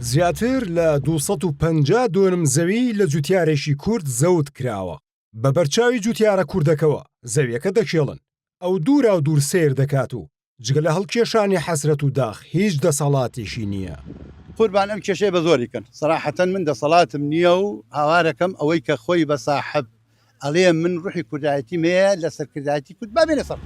زیاتر لە 250 دۆنم زەوی لە جوتیارێکی کورد زەوت کراوە. بە بەرچاوی جوتیارە کوردەکەوە زەویەکە دەکێڵن. ئەو دوورا و دوور سیر دەکات و جگە لە هەڵکێشانی حەسرەت و داخ هیچ دەسەڵاتێکی نییە. قوربان ئەم کێشەی بە زۆری کەن سەراحەتەن من دەسەڵاتم نییە و هاوارەکەم ئەوەی کە خۆی بە ساحب ئەڵێ من ڕوحی کوردایەتی مەیە لە سەرکردایەتی کورد بابێنە سەر.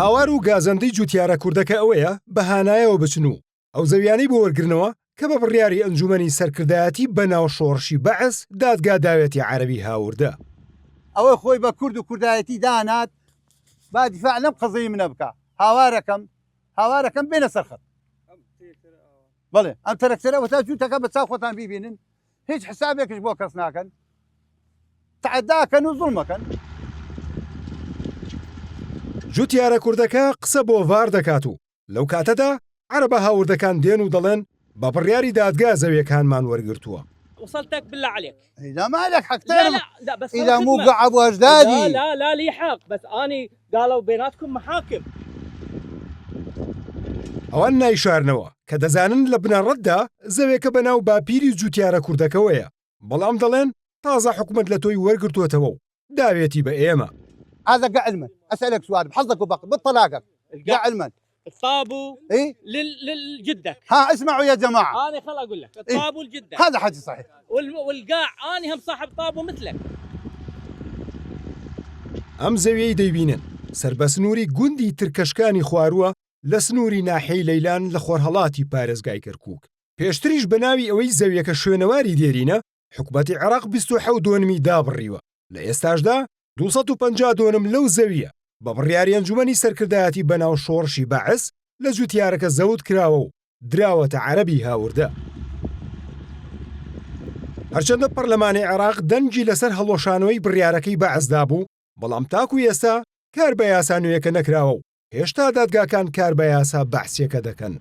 هاوار و گازەندەی جوتیارە کوردەکە ئەوەیە بەهانایەوە بچن و ئەو زەویانەی بۆ وەرگرنەوە کە بە بڕیاری ئەنجومەنی سەرکردایەتی بەناو شۆڕشی بەعس دادگا داوێتی عەرەبی هاوردە. ئەوە خۆی بە کورد و کوردایەتی دانات با دیفاع لەم قەزەی منە بکە. هاوارەکەم بێنە سەرخەت. بەڵێ ئەم تەرەکتەرە وەتا جووتەکە بە چاو خۆتان بیبینن هیچ حسابێکش بۆ کەس ناکەن. تعەداکەن و زوڵمەکەن. جوتیارە کوردەکە قسە بۆ ڤار دەکات و لەو کاتەدا عەرەبە هاوردەکان دێن و دەڵێن بە بڕیاری دادگا زەویەکانمان وەرگرتووە. وصلتك بالله عليك. لا مالك حقتين. لا بس إذا مو قعب واجدادي. لا لي حق بس أني قالوا بيناتكم محاكم. ئەوان نایشارنەوە کە دەزانن لە بنەڕەتدا زەوێکە بەناو باپیری جوتیارە کوردەکەوەیە بەڵام دەڵێن تازە حکومت لە تۆی وەرگرتووەتەوە و داوێتی بە ئێمە. هذا قاع علما أسألك سؤال بحظك وبق بالطلاقك قاع علما الطابو إيه؟ للجدك. ها اسمعوا يا جماعة أنا خل أقول لك الطابو إيه؟ الجدك هذا حكي صحيح. والقاع أنا هم صاحب طابو مثلك. ئەم زەویەی دەیبینن سربەسنووری گوندی ترکەشکانی خوارووە لە سنووری ناحەی لەیلان لە خۆرهەڵاتی پارێزگای کەرکووک. پێشتریش بە ناوی ئەوەی زەویەکە شوێنەواری دێرینە حکومەتی عێراق 27 دۆنمی دابڕیوە. لە ئێستاشدا 250 دۆنم لەو زەویە بە بڕیاری ئەنجومەنی سەرکردایەتی بەناو شۆڕشی بەعس لە جوتیارەکە زەوت کراوە و دراوەتە عەرەبی هاوردە. هەرچەندە پەرلەمانی عێراق دەنگی لەسەر هەڵۆشانەوەی بڕیارەکەی بەعسدا بوو بەڵام تاکو ئێستا کار بە یاسا نوێیەکە نەکراوە و هێشتا دادگاکان کار بە یاسا بەحسیەکە دەکەن.